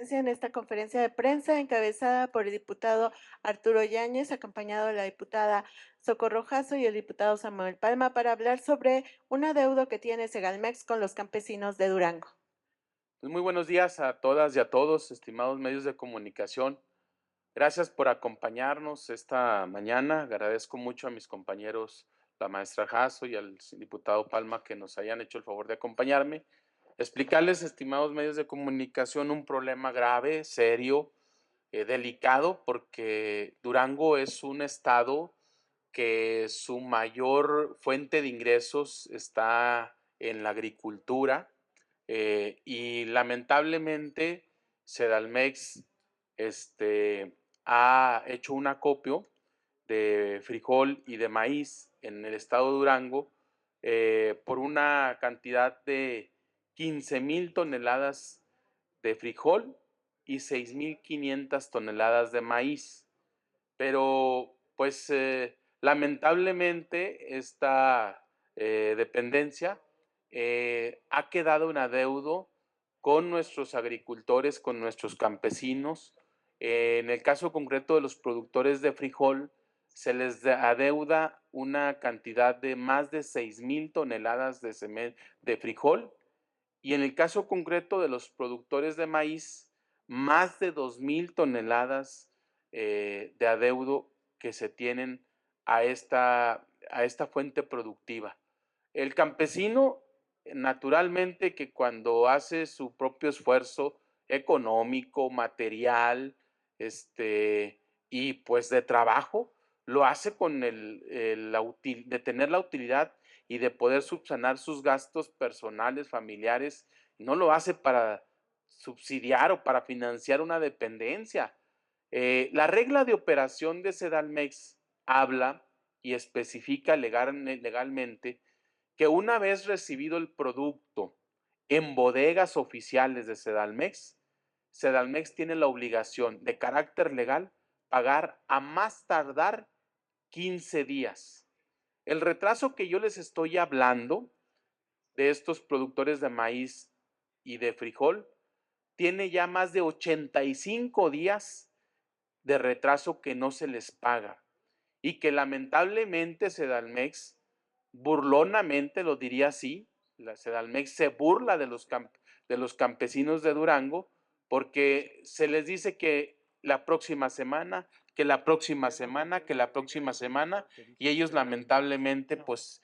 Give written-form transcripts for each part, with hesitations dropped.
presencia en esta conferencia de prensa encabezada por el diputado Arturo Yáñez, acompañado de la diputada Socorro Jasso y el diputado Samuel Palma, para hablar sobre un adeudo que tiene Segalmex con los campesinos de Durango. Pues muy buenos días a todas y a todos, estimados medios de comunicación. Gracias por acompañarnos esta mañana. Agradezco mucho a mis compañeros, la maestra Jasso y al diputado Palma, que nos hayan hecho el favor de acompañarme. Explicarles, estimados medios de comunicación, un problema grave, serio, delicado, porque Durango es un estado que su mayor fuente de ingresos está en la agricultura, y lamentablemente Sedalmex ha hecho un acopio de frijol y de maíz en el estado de Durango, por una cantidad de 15,000 toneladas de frijol y 6,500 toneladas de maíz. Pero pues lamentablemente esta dependencia ha quedado en adeudo con nuestros agricultores, con nuestros campesinos. En el caso concreto de los productores de frijol, se les adeuda una cantidad de más de 6,000 toneladas de frijol, y en el caso concreto de los productores de maíz, más de 2,000 toneladas de adeudo que se tienen a esta fuente productiva. El campesino, naturalmente, que cuando hace su propio esfuerzo económico, material, y pues de trabajo, lo hace con de tener la utilidad y de poder subsanar sus gastos personales, familiares. No lo hace para subsidiar o para financiar una dependencia. La regla de operación de Sedalmex habla y especifica legalmente que una vez recibido el producto en bodegas oficiales de Sedalmex, Sedalmex tiene la obligación de carácter legal pagar a más tardar 15 días. El retraso que yo les estoy hablando de estos productores de maíz y de frijol tiene ya más de 85 días de retraso que no se les paga, y que lamentablemente Sedalmex, burlonamente lo diría así, la Sedalmex se burla de los campesinos de Durango, porque se les dice que la próxima semana, que la próxima semana, que la próxima semana, y ellos lamentablemente pues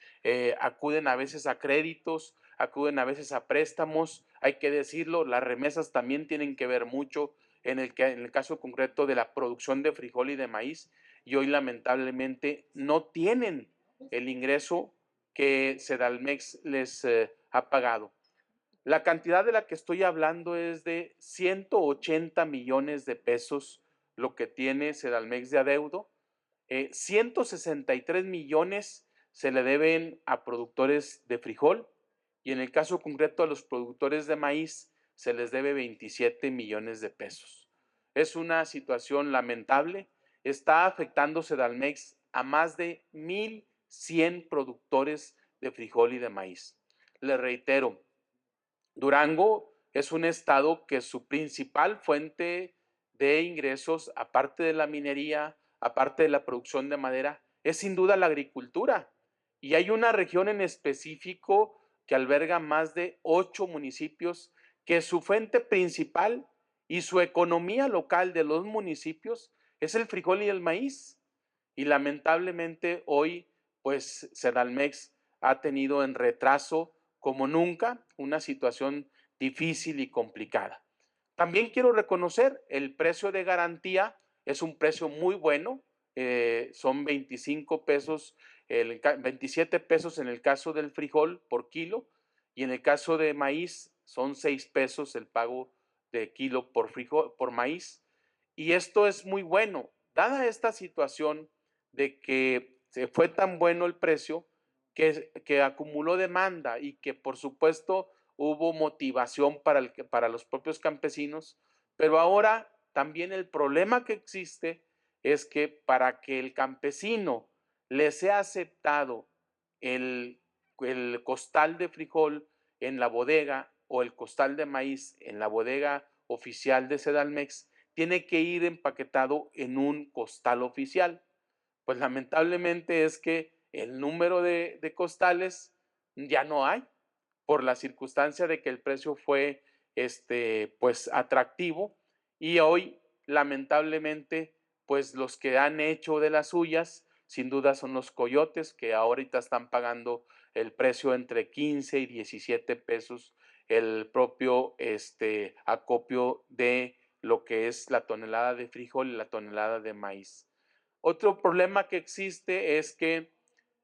acuden a veces a créditos, acuden a veces a préstamos. Hay que decirlo, las remesas también tienen que ver mucho en el caso concreto de la producción de frijol y de maíz, y hoy lamentablemente no tienen el ingreso que Sedalmex les ha pagado. La cantidad de la que estoy hablando es de 180 millones de pesos lo que tiene Sedalmex de adeudo. 163 millones se le deben a productores de frijol, y en el caso concreto a los productores de maíz se les debe 27 millones de pesos. Es una situación lamentable. Está afectando Sedalmex a más de 1,100 productores de frijol y de maíz. Le reitero, Durango es un estado que su principal fuente de ingresos, aparte de la minería, aparte de la producción de madera, es sin duda la agricultura. Y hay una región en específico que alberga más de 8 municipios, que su fuente principal y su economía local de los municipios es el frijol y el maíz. Y lamentablemente hoy, pues Sedalmex ha tenido en retraso como nunca una situación difícil y complicada. También quiero reconocer el precio de garantía, es un precio muy bueno, son 25 pesos, 27 pesos en el caso del frijol por kilo, y en el caso de maíz son 6 pesos el pago de kilo por frijol, por maíz. Y esto es muy bueno, dada esta situación de que se fue tan bueno el precio que acumuló demanda, y que por supuesto hubo motivación para los propios campesinos, pero ahora también el problema que existe es que para que el campesino le sea aceptado el, el costal de frijol en la bodega, o el costal de maíz en la bodega oficial de Sedalmex tiene que ir empaquetado en un costal oficial. Pues lamentablemente es que el número de costales ya no hay por la circunstancia de que el precio fue pues atractivo y hoy lamentablemente pues los que han hecho de las suyas sin duda son los coyotes que ahorita están pagando el precio entre 15 y 17 pesos el propio acopio de lo que es la tonelada de frijol y la tonelada de maíz. Otro problema que existe es que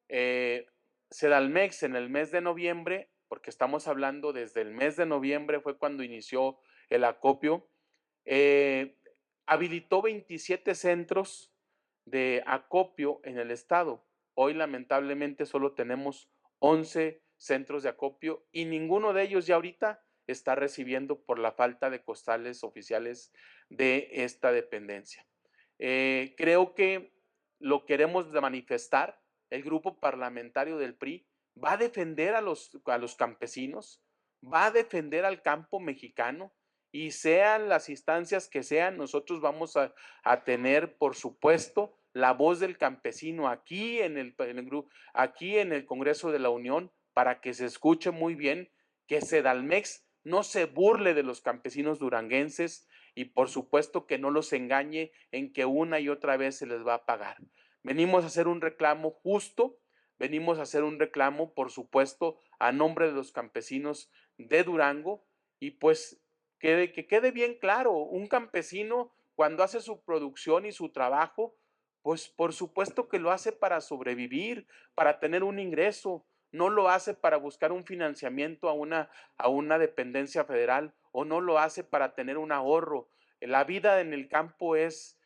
eh, Sedalmex en el mes de noviembre, porque estamos hablando desde el mes de noviembre fue cuando inició el acopio, eh, habilitó 27 centros de acopio en el estado. Hoy lamentablemente solo tenemos 11 centros de acopio y ninguno de ellos ya ahorita está recibiendo por la falta de costales oficiales de esta dependencia. Creo que lo queremos manifestar. El grupo parlamentario del PRI va a defender a los campesinos, va a defender al campo mexicano y sean las instancias que sean, nosotros vamos a tener, por supuesto, la voz del campesino aquí aquí en el Congreso de la Unión para que se escuche muy bien que Sedalmex no se burle de los campesinos duranguenses y por supuesto que no los engañe en que una y otra vez se les va a pagar. Venimos a hacer un reclamo justo, venimos a hacer un reclamo, por supuesto, a nombre de los campesinos de Durango y pues que quede bien claro, un campesino cuando hace su producción y su trabajo, pues por supuesto que lo hace para sobrevivir, para tener un ingreso, no lo hace para buscar un financiamiento a una dependencia federal o no lo hace para tener un ahorro. La vida en el campo es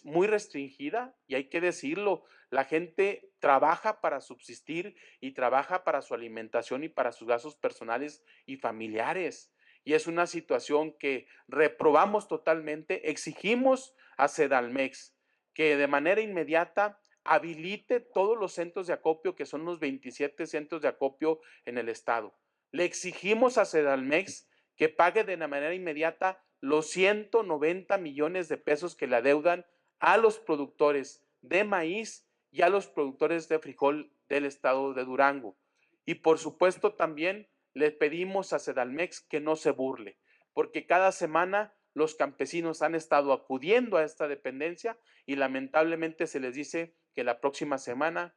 muy restringida y hay que decirlo, la gente trabaja para subsistir y trabaja para su alimentación y para sus gastos personales y familiares. Y es una situación que reprobamos totalmente, exigimos a Sedalmex que de manera inmediata habilite todos los centros de acopio, que son los 27 centros de acopio en el estado. Le exigimos a Sedalmex que pague de manera inmediata los 190 millones de pesos que le adeudan a los productores de maíz y a los productores de frijol del estado de Durango. Y por supuesto también le pedimos a Sedalmex que no se burle, porque cada semana los campesinos han estado acudiendo a esta dependencia y lamentablemente se les dice que la próxima semana,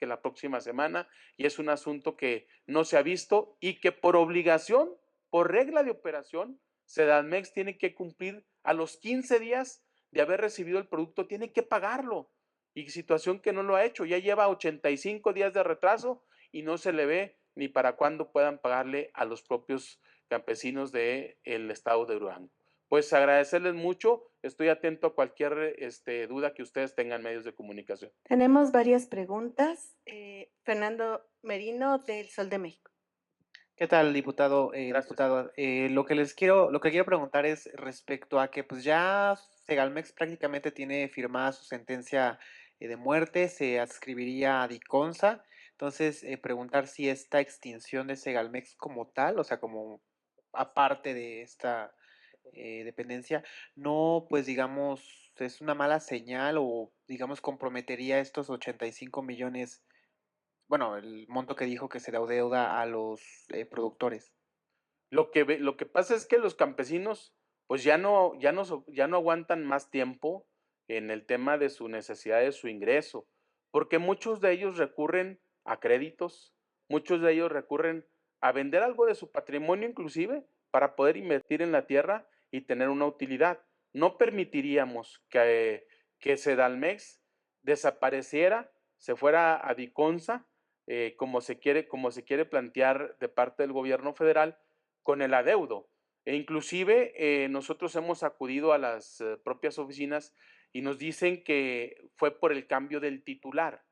y es un asunto que no se ha visto y que por obligación, por regla de operación, Sedalmex tiene que cumplir a los 15 días de haber recibido el producto, tiene que pagarlo. Y situación que no lo ha hecho, ya lleva 85 días de retraso y no se le ve ni para cuándo puedan pagarle a los propios campesinos del estado de Durango. Pues agradecerles mucho, estoy atento a cualquier duda que ustedes tengan en medios de comunicación. Tenemos varias preguntas. Fernando Merino, del Sol de México. ¿Qué tal, diputado? Gracias. Diputada, lo que quiero preguntar es respecto a que pues ya Segalmex prácticamente tiene firmada su sentencia de muerte, se adscribiría a Diconsa. Entonces, preguntar si esta extinción de Segalmex como tal, o sea, como aparte de esta dependencia, no, pues digamos, es una mala señal o digamos comprometería estos 85 millones, bueno, el monto que dijo que se deuda a los productores. Lo que pasa es que los campesinos pues ya no aguantan más tiempo en el tema de su necesidad de su ingreso, porque muchos de ellos recurren a créditos, muchos de ellos recurren a vender algo de su patrimonio inclusive para poder invertir en la tierra y tener una utilidad. No permitiríamos que Sedalmex desapareciera, se fuera a Diconsa, como se quiere plantear de parte del gobierno federal, con el adeudo. E inclusive nosotros hemos acudido a las propias oficinas y nos dicen que fue por el cambio del titular.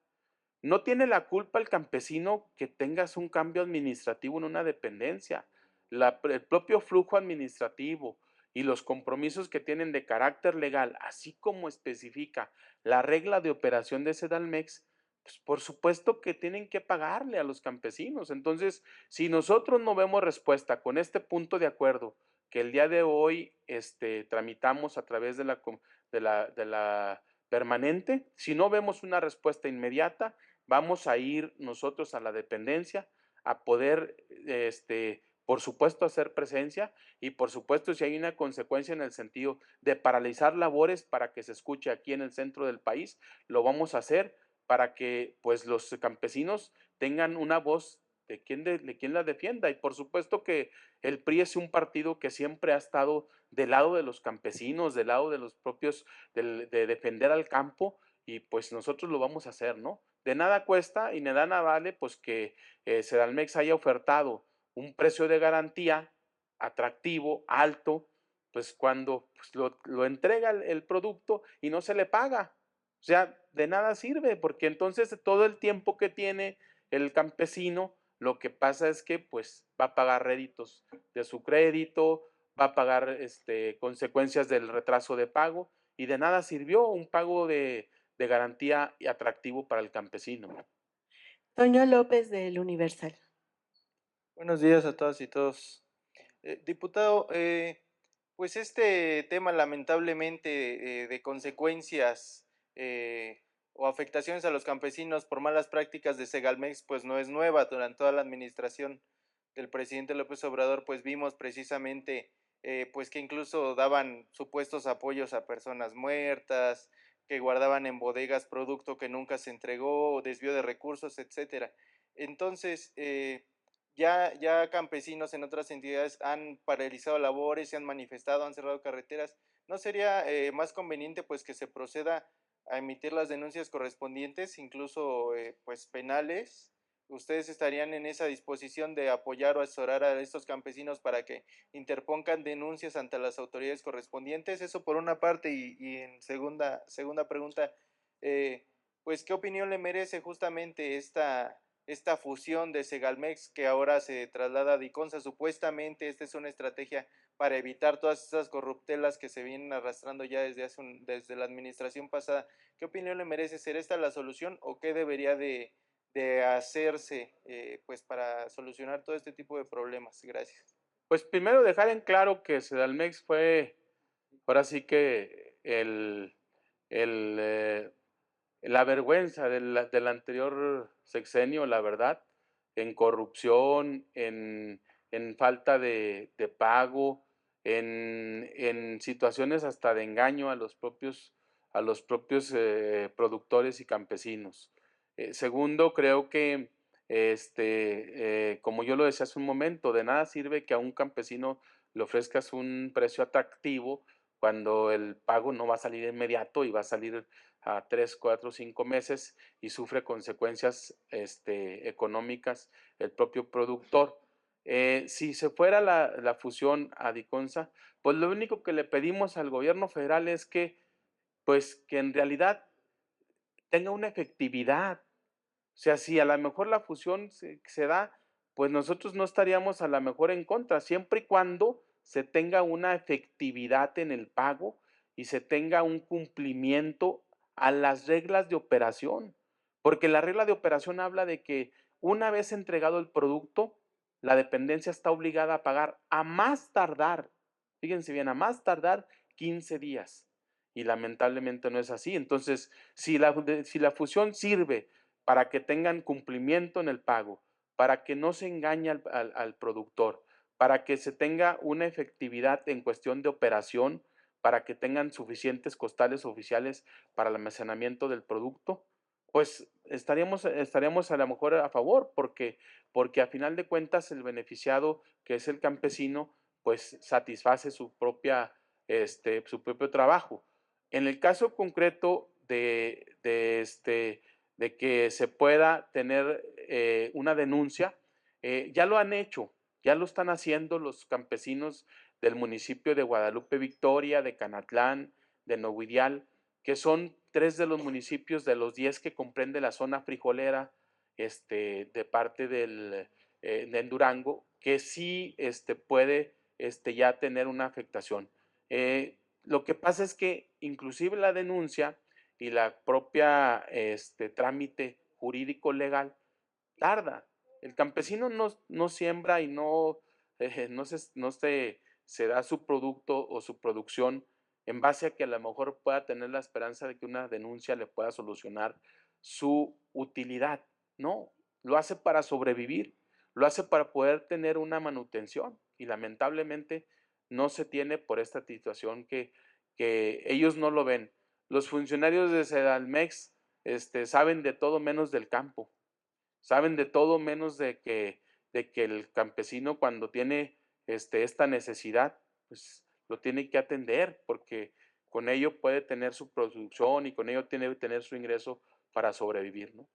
No tiene la culpa el campesino que tengas un cambio administrativo en una dependencia. El propio flujo administrativo y los compromisos que tienen de carácter legal, así como especifica la regla de operación de Sedalmex, pues por supuesto que tienen que pagarle a los campesinos. Entonces, si nosotros no vemos respuesta con este punto de acuerdo que el día de hoy tramitamos a través de la permanente. Si no vemos una respuesta inmediata, vamos a ir nosotros a la dependencia a poder, por supuesto, hacer presencia y, por supuesto, si hay una consecuencia en el sentido de paralizar labores para que se escuche aquí en el centro del país, lo vamos a hacer para que pues los campesinos tengan una voz de quien la defienda. Y por supuesto que el PRI es un partido que siempre ha estado del lado de los campesinos, del lado de los propios, de defender al campo, y pues nosotros lo vamos a hacer, ¿no? De nada cuesta y de nada vale pues que Sedalmex haya ofertado un precio de garantía atractivo, alto, pues cuando pues, lo entrega el producto y no se le paga. O sea, de nada sirve, porque entonces todo el tiempo que tiene el campesino, lo que pasa es que pues va a pagar réditos de su crédito, va a pagar consecuencias del retraso de pago, y de nada sirvió un pago de garantía y atractivo para el campesino. Toño López del Universal. Buenos días a todas y todos. Diputado, pues este tema lamentablemente de consecuencias o afectaciones a los campesinos por malas prácticas de Segalmex, pues no es nueva. Durante toda la administración del presidente López Obrador, pues vimos precisamente pues que incluso daban supuestos apoyos a personas muertas, que guardaban en bodegas producto que nunca se entregó, desvío de recursos, etcétera. Entonces, ya campesinos en otras entidades han paralizado labores, se han manifestado, han cerrado carreteras. ¿No sería más conveniente pues que se proceda a emitir las denuncias correspondientes, incluso pues penales? ¿Ustedes estarían en esa disposición de apoyar o asesorar a estos campesinos para que interpongan denuncias ante las autoridades correspondientes? Eso por una parte, y en segunda pregunta, pues ¿qué opinión le merece justamente esta fusión de Segalmex que ahora se traslada a Diconsa? Supuestamente esta es una estrategia para evitar todas esas corruptelas que se vienen arrastrando ya desde la administración pasada. ¿Qué opinión le merece? ¿Será esta la solución o qué debería de hacerse pues para solucionar todo este tipo de problemas? Gracias. Pues primero dejar en claro que Sedalmex fue, ahora sí que el, la vergüenza del anterior sexenio, la verdad, en corrupción, en falta de pago, en situaciones hasta de engaño a los propios productores y campesinos. Segundo, creo que, como yo lo decía hace un momento, de nada sirve que a un campesino le ofrezcas un precio atractivo cuando el pago no va a salir inmediato y va a salir a 3, 4, 5 meses y sufre consecuencias económicas el propio productor. Si se fuera la fusión a Diconsa, pues lo único que le pedimos al gobierno federal es que, pues, que en realidad tenga una efectividad. O sea, si a lo mejor la fusión se da, pues nosotros no estaríamos a lo mejor en contra, siempre y cuando se tenga una efectividad en el pago y se tenga un cumplimiento a las reglas de operación. Porque la regla de operación habla de que una vez entregado el producto, la dependencia está obligada a pagar a más tardar, fíjense bien, a más tardar 15 días. Y lamentablemente no es así. Entonces, si la fusión sirve para que tengan cumplimiento en el pago, para que no se engañe al productor, para que se tenga una efectividad en cuestión de operación, para que tengan suficientes costales oficiales para el almacenamiento del producto, pues estaríamos a lo mejor a favor, porque a final de cuentas el beneficiado, que es el campesino, pues satisface su propio trabajo. En el caso concreto de que se pueda tener una denuncia, ya lo han hecho, ya lo están haciendo los campesinos del municipio de Guadalupe Victoria, de Canatlán, de Novidial, que son 3 de los municipios de los 10 que comprende la zona frijolera de parte de Durango, que sí puede ya tener una afectación. Lo que pasa es que inclusive la denuncia y la propia trámite jurídico legal tarda. El campesino no siembra y no se se da su producto o su producción en base a que a lo mejor pueda tener la esperanza de que una denuncia le pueda solucionar su utilidad. No, lo hace para sobrevivir, lo hace para poder tener una manutención y lamentablemente no se tiene por esta situación que ellos no lo ven. Los funcionarios de Sedalmex saben de todo menos del campo, saben de todo menos de que el campesino cuando tiene esta necesidad, pues lo tiene que atender porque con ello puede tener su producción y con ello tiene que tener su ingreso para sobrevivir, ¿no?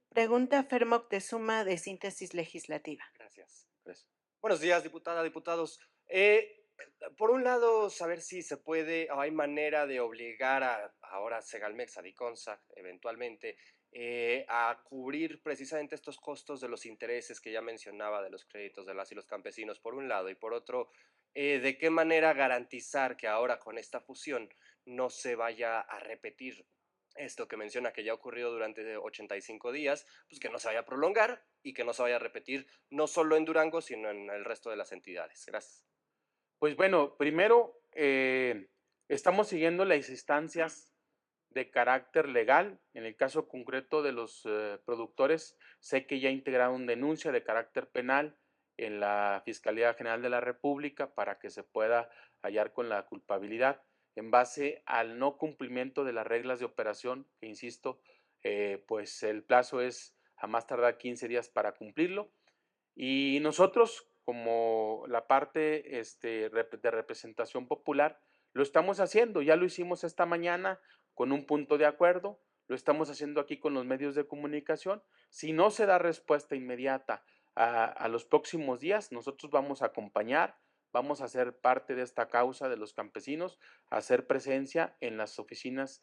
Pregunta Fer Moctezuma de Síntesis Legislativa. Gracias. Pues, Buenos días, diputada, diputados. Por un lado, saber si se puede o hay manera de obligar a ahora Segalmex, a Diconsa, eventualmente, a cubrir precisamente estos costos de los intereses que ya mencionaba de los créditos de las y los campesinos, por un lado, y por otro, de qué manera garantizar que ahora con esta fusión no se vaya a repetir esto que menciona que ya ha ocurrido durante 85 días, pues que no se vaya a prolongar y que no se vaya a repetir no solo en Durango, sino en el resto de las entidades. Gracias. pues bueno, primero estamos siguiendo las instancias de carácter legal. En el caso concreto de los productores, sé que ya integraron denuncia de carácter penal en la Fiscalía General de la República para que se pueda hallar con la culpabilidad en base al no cumplimiento de las reglas de operación, que insisto, pues el plazo es a más tardar 15 días para cumplirlo. Y nosotros, como la parte de representación popular, lo estamos haciendo. Ya lo hicimos esta mañana con un punto de acuerdo, lo estamos haciendo aquí con los medios de comunicación. Si no se da respuesta inmediata a los próximos días, nosotros vamos a acompañar, vamos a ser parte de esta causa de los campesinos, a hacer presencia en las oficinas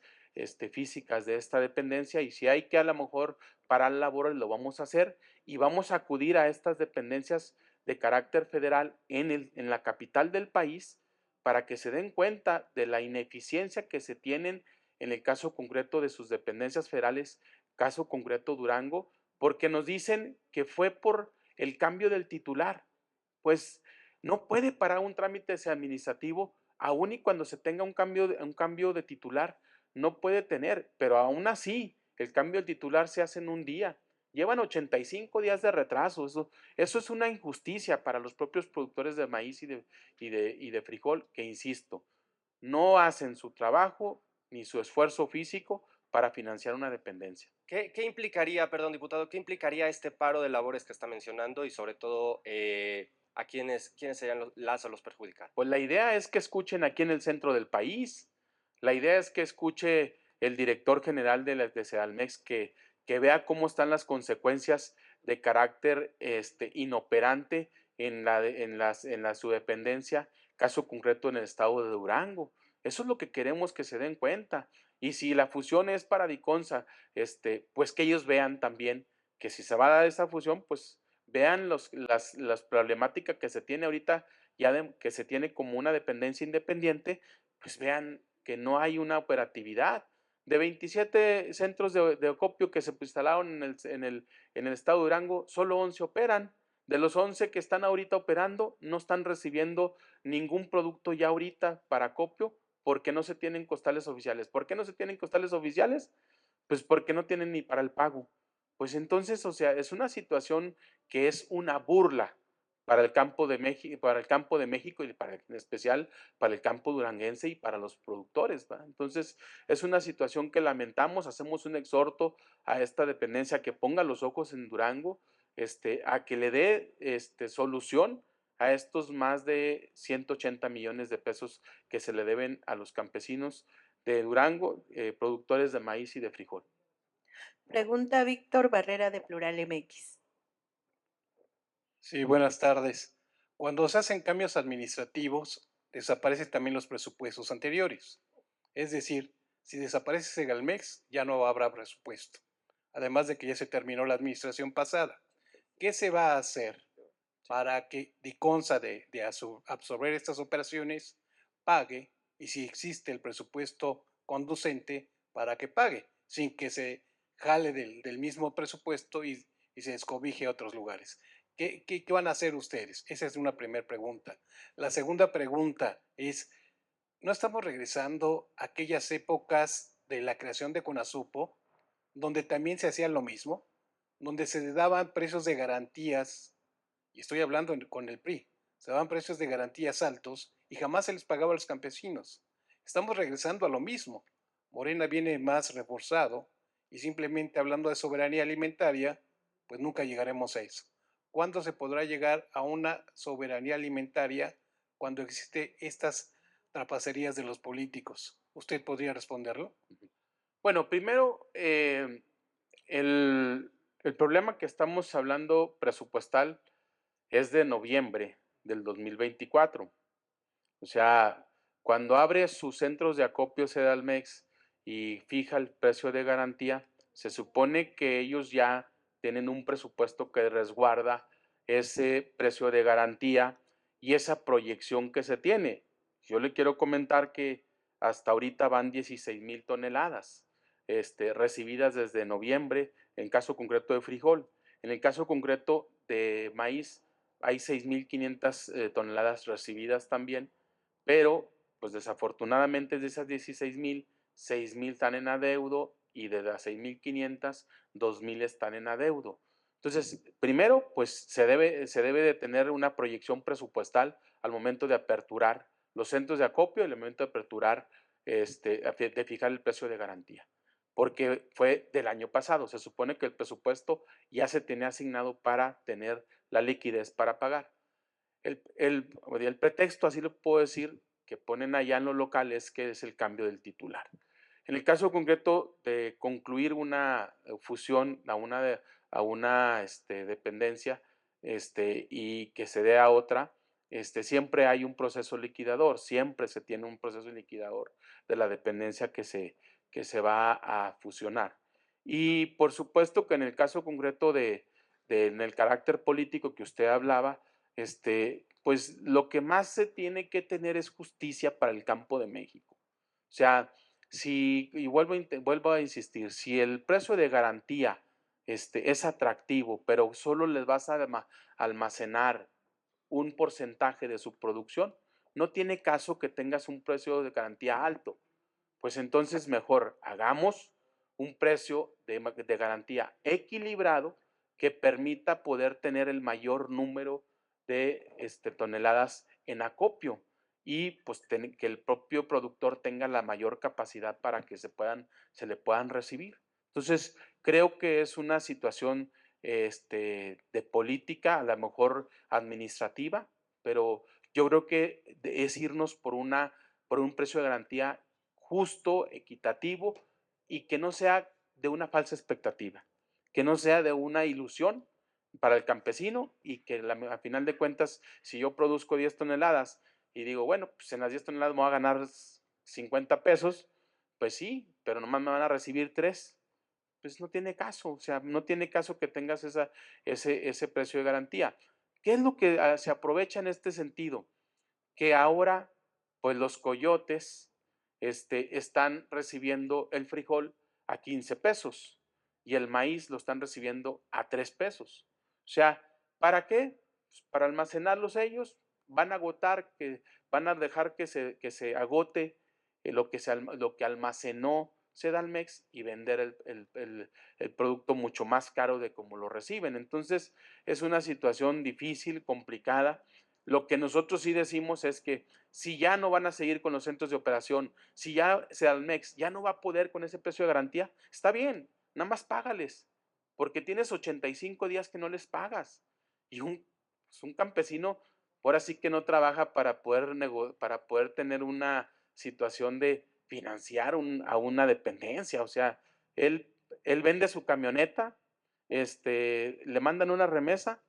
físicas de esta dependencia y si hay que a lo mejor parar labores, lo vamos a hacer y vamos a acudir a estas dependencias de carácter federal en la capital del país para que se den cuenta de la ineficiencia que se tienen en el caso concreto de sus dependencias federales, caso concreto Durango, porque nos dicen que fue por el cambio del titular. Pues no puede parar un trámite administrativo, aun y cuando se tenga un cambio de titular, no puede tener, pero aún así, el cambio de titular se hace en un día. Llevan 85 días de retraso. Eso es una injusticia para los propios productores de maíz y de frijol, que insisto, no hacen su trabajo ni su esfuerzo físico para financiar una dependencia. ¿Qué implicaría, perdón, diputado, qué implicaría este paro de labores que está mencionando y sobre todo a quiénes serían las o los perjudicados? Pues la idea es que escuchen aquí en el centro del país. La idea es que escuche el director general de Sedalmex que vea cómo están las consecuencias de carácter inoperante en la su dependencia, caso concreto en el estado de Durango. Eso es lo que queremos que se den cuenta. Y si la fusión es para Diconsa, pues que ellos vean también que si se va a dar esa fusión, pues vean las problemáticas que se tiene ahorita, que se tiene como una dependencia independiente, pues vean que no hay una operatividad. De 27 centros de acopio que se instalaron en el estado de Durango, solo 11 operan. De los 11 que están ahorita operando, no están recibiendo ningún producto ya ahorita para acopio porque no se tienen costales oficiales. ¿Por qué no se tienen costales oficiales? Pues porque no tienen ni para el pago. Pues entonces, o sea, es una situación que es una burla para el campo de México, y en especial para el campo duranguense y para los productores, ¿va? Entonces, es una situación que lamentamos, hacemos un exhorto a esta dependencia que ponga los ojos en Durango, a que le dé solución a estos más de 180 millones de pesos que se le deben a los campesinos de Durango, productores de maíz y de frijol. Pregunta Víctor Barrera de Plural MX. Sí, buenas tardes. Cuando se hacen cambios administrativos, desaparecen también los presupuestos anteriores. Es decir, si desaparece Segalmex, ya no habrá presupuesto. Además de que ya se terminó la administración pasada. ¿Qué se va a hacer para que Diconsa de absorber estas operaciones pague y si existe el presupuesto conducente para que pague, sin que se jale del mismo presupuesto y se descobije a otros lugares? ¿Qué van a hacer ustedes? Esa es una primera pregunta. La segunda pregunta es, ¿no estamos regresando a aquellas épocas de la creación de Conasupo, donde también se hacía lo mismo, donde se daban precios de garantías, y estoy hablando con el PRI, se daban precios de garantías altos y jamás se les pagaba a los campesinos? Estamos regresando a lo mismo. Morena viene más reforzado y simplemente hablando de soberanía alimentaria, pues nunca llegaremos a eso. ¿Cuándo se podrá llegar a una soberanía alimentaria cuando existen estas trapacerías de los políticos? ¿Usted podría responderlo? Bueno, primero, el problema que estamos hablando presupuestal es de noviembre del 2024. O sea, cuando abre sus centros de acopio Sedalmex y fija el precio de garantía, se supone que ellos ya tienen un presupuesto que resguarda ese precio de garantía y esa proyección que se tiene. Yo le quiero comentar que hasta ahorita van 16,000 toneladas recibidas desde noviembre, en caso concreto de frijol. En el caso concreto de maíz, hay 6,500 toneladas recibidas también, pero pues desafortunadamente de esas 16,000, 6,000 están en adeudo y de las 6,500, 2,000 están en adeudo. Entonces, primero, pues se debe de tener una proyección presupuestal al momento de aperturar los centros de acopio, al momento de aperturar, de fijar el precio de garantía, porque fue del año pasado. Se supone que el presupuesto ya se tenía asignado para tener la liquidez para pagar. El pretexto, así lo puedo decir, que ponen allá en los locales, que es el cambio del titular. En el caso concreto de concluir una fusión a una dependencia y que se dé a otra, siempre hay un proceso liquidador, siempre se tiene un proceso liquidador de la dependencia que se va a fusionar. Y por supuesto que en el caso concreto en el carácter político que usted hablaba, pues lo que más se tiene que tener es justicia para el campo de México. O sea, y vuelvo a insistir, si el precio de garantía es atractivo, pero solo les vas a almacenar un porcentaje de su producción, no tiene caso que tengas un precio de garantía alto. Pues entonces mejor hagamos un precio de garantía equilibrado que permita poder tener el mayor número de toneladas en acopio y pues que el propio productor tenga la mayor capacidad para que se le puedan recibir. Entonces, creo que es una situación de política, a lo mejor administrativa, pero yo creo que es irnos por un precio de garantía justo, equitativo y que no sea de una falsa expectativa, que no sea de una ilusión para el campesino y que a final de cuentas, si yo produzco 10 toneladas y digo, bueno, pues en las 10 toneladas me voy a ganar 50 pesos, pues sí, pero nomás me van a recibir 3. Pues no tiene caso, o sea, no tiene caso que tengas ese precio de garantía. ¿Qué es lo que se aprovecha en este sentido? Que ahora, pues los coyotes están recibiendo el frijol a 15 pesos y el maíz lo están recibiendo a 3 pesos. O sea, ¿para qué? Pues para almacenarlos ellos, van a dejar que se agote lo que almacenó Sedalmex y vender el producto mucho más caro de como lo reciben. Entonces, es una situación difícil, complicada. Lo que nosotros sí decimos es que si ya no van a seguir con los centros de operación, si ya Sedalmex ya no va a poder con ese precio de garantía, está bien, nada más págales, porque tienes 85 días que no les pagas. Y pues un campesino, ahora sí que no trabaja para poder tener una situación de financiar a una dependencia. O sea, él vende su camioneta, le mandan una remesa,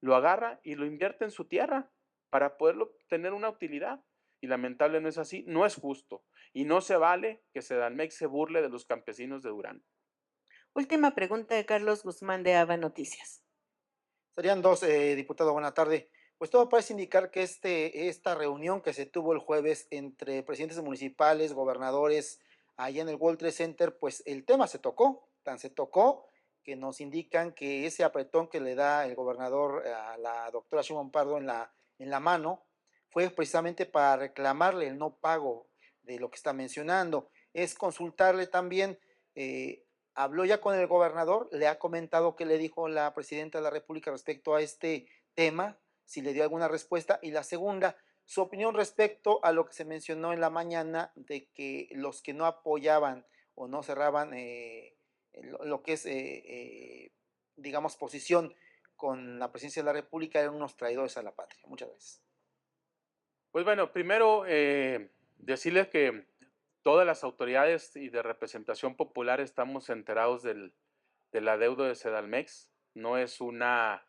lo agarra y lo invierte en su tierra para poderlo tener una utilidad. Y lamentable no es así, no es justo. Y no se vale que Sedalmex se burle de los campesinos de Durán. Última pregunta de Carlos Guzmán de ABA Noticias. Serían dos, diputado, buena tarde. Pues todo parece indicar que esta reunión que se tuvo el jueves entre presidentes municipales, gobernadores, allá en el World Trade Center, pues el tema se tocó, tan se tocó que nos indican que ese apretón que le da el gobernador a la doctora Sheinbaum Pardo en la mano fue precisamente para reclamarle el no pago de lo que está mencionando. Es consultarle también, habló ya con el gobernador, le ha comentado qué le dijo la presidenta de la República respecto a este tema, si le dio alguna respuesta. Y la segunda, su opinión respecto a lo que se mencionó en la mañana de que los que no apoyaban o no cerraban lo que es, digamos, posición con la presidencia de la República eran unos traidores a la patria. Muchas gracias. Pues bueno, primero decirles que todas las autoridades y de representación popular estamos enterados del adeudo de Sedalmex. No es una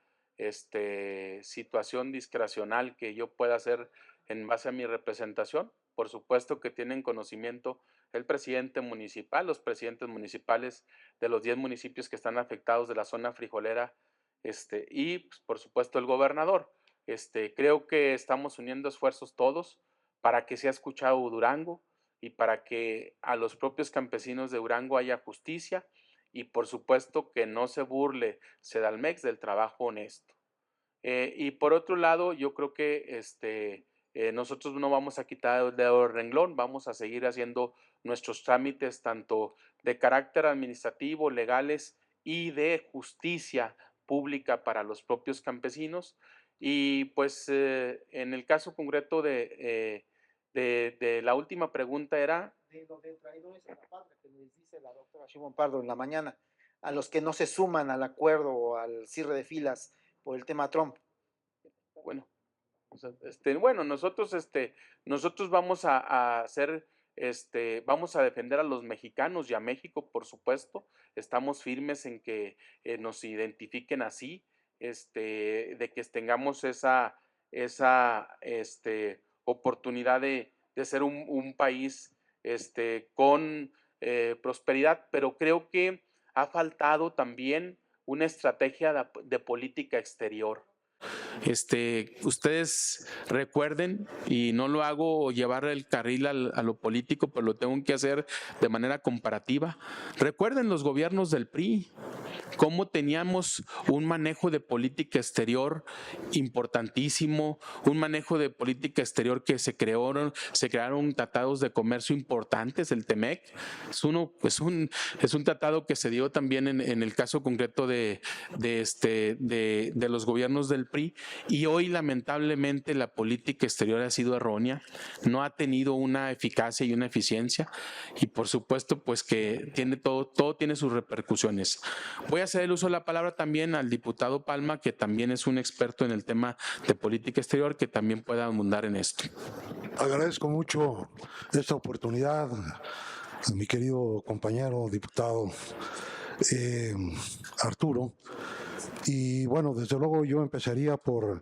situación discrecional que yo pueda hacer en base a mi representación. Por supuesto que tienen conocimiento el presidente municipal, los presidentes municipales de los 10 municipios que están afectados de la zona frijolera, y pues, por supuesto el gobernador. Creo que estamos uniendo esfuerzos todos para que sea escuchado Durango y para que a los propios campesinos de Durango haya justicia y por supuesto que no se burle Sedalmex del trabajo honesto. Y por otro lado, yo creo que nosotros no vamos a quitar el dedo del renglón, vamos a seguir haciendo nuestros trámites tanto de carácter administrativo, legales y de justicia pública para los propios campesinos. Y pues en el caso concreto de la última pregunta era... De lo de traidores a la patria que les dice la doctora Sheinbaum Pardo en la mañana, a los que no se suman al acuerdo o al cierre de filas por el tema Trump. Bueno, o sea, bueno, nosotros vamos a hacer, vamos a defender a los mexicanos y a México, por supuesto. Estamos firmes en que nos identifiquen así, de que tengamos esa oportunidad de ser un país con prosperidad, pero creo que ha faltado también una estrategia de política exterior. Ustedes recuerden, y no lo hago llevar el carril a lo político, pero lo tengo que hacer de manera comparativa. Recuerden los gobiernos del PRI, cómo teníamos un manejo de política exterior importantísimo, un manejo de política exterior que se crearon tratados de comercio importantes, el TEMEC. Es un tratado que se dio también en el caso concreto de los gobiernos del PRI, y hoy lamentablemente la política exterior ha sido errónea, no ha tenido una eficacia y una eficiencia, y por supuesto pues que todo tiene sus repercusiones. Voy a hacer el uso de la palabra también al diputado Palma, que también es un experto en el tema de política exterior, que también pueda abundar en esto. Agradezco mucho esta oportunidad a mi querido compañero diputado Arturo. Y bueno, desde luego yo empezaría por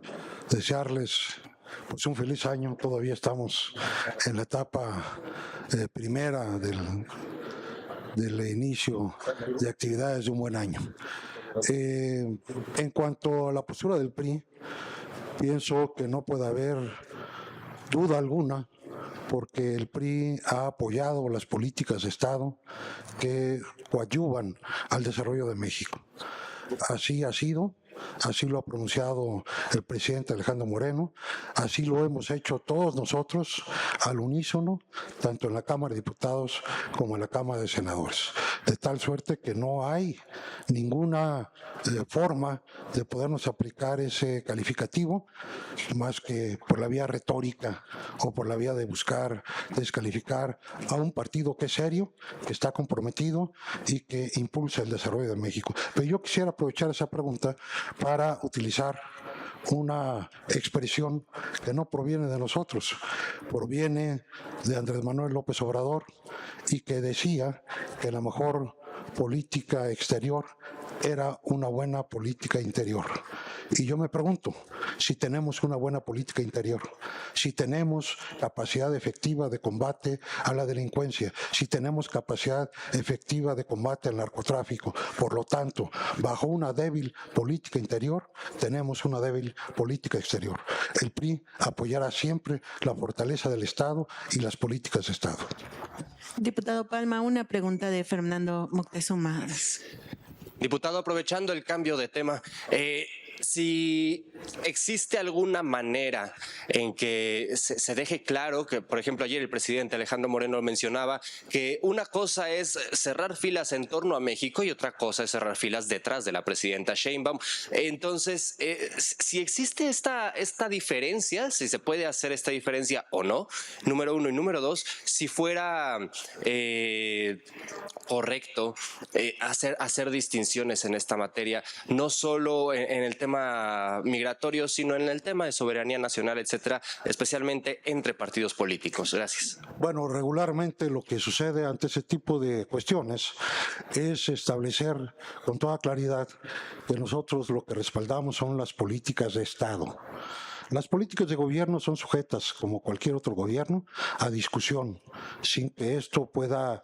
desearles pues un feliz año. Todavía estamos en la etapa primera del inicio de actividades de un buen año. En cuanto a la postura del PRI, pienso que no puede haber duda alguna, porque el PRI ha apoyado las políticas de Estado que coadyuvan al desarrollo de México. Así ha sido, así lo ha pronunciado el presidente Alejandro Moreno, así lo hemos hecho todos nosotros al unísono, tanto en la Cámara de Diputados como en la Cámara de Senadores, de tal suerte que no hay ninguna forma de podernos aplicar ese calificativo, más que por la vía retórica o por la vía de buscar descalificar a un partido que es serio, que está comprometido y que impulsa el desarrollo de México. Pero yo quisiera aprovechar esa pregunta para utilizar una expresión que no proviene de nosotros, proviene de Andrés Manuel López Obrador, y que decía que la mejor política exterior era una buena política interior. Y yo me pregunto, si tenemos una buena política interior, si tenemos capacidad efectiva de combate a la delincuencia, si tenemos capacidad efectiva de combate al narcotráfico, por lo tanto, bajo una débil política interior, tenemos una débil política exterior. El PRI apoyará siempre la fortaleza del Estado y las políticas de Estado. Diputado Palma, una pregunta de Fernando Moctezuma. Diputado, aprovechando el cambio de tema, si existe alguna manera en que se deje claro que, por ejemplo, ayer el presidente Alejandro Moreno mencionaba que una cosa es cerrar filas en torno a México y otra cosa es cerrar filas detrás de la presidenta Sheinbaum. Entonces, si existe esta diferencia, si se puede hacer esta diferencia o no, número uno, y número dos, si fuera correcto hacer distinciones en esta materia, no solo en el tema migratorio, sino en el tema de soberanía nacional, etcétera, especialmente entre partidos políticos. Gracias. Bueno, regularmente lo que sucede ante ese tipo de cuestiones es establecer con toda claridad que nosotros lo que respaldamos son las políticas de Estado. Las políticas de gobierno son sujetas, como cualquier otro gobierno, a discusión, sin que esto pueda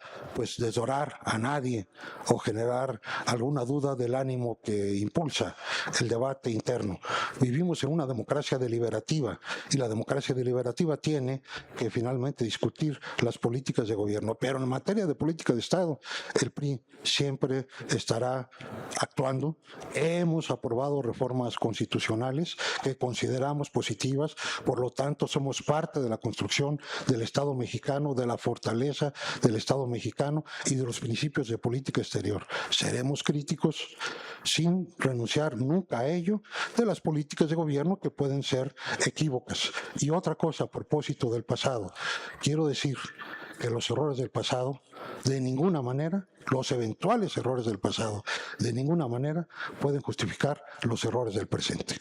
desdorar a nadie o generar alguna duda del ánimo que impulsa el debate interno. Vivimos en una democracia deliberativa y la democracia deliberativa tiene que finalmente discutir las políticas de gobierno. Pero en materia de política de Estado, el PRI siempre estará actuando. Hemos aprobado reformas constitucionales que consideramos positivas, por lo tanto somos parte de la construcción del Estado mexicano, de la fortaleza del Estado mexicano y de los principios de política exterior. Seremos críticos sin renunciar nunca a ello de las políticas de gobierno que pueden ser equívocas. Y otra cosa a propósito del pasado, quiero decir que los errores del pasado, de ninguna manera, los eventuales errores del pasado, de ninguna manera pueden justificar los errores del presente.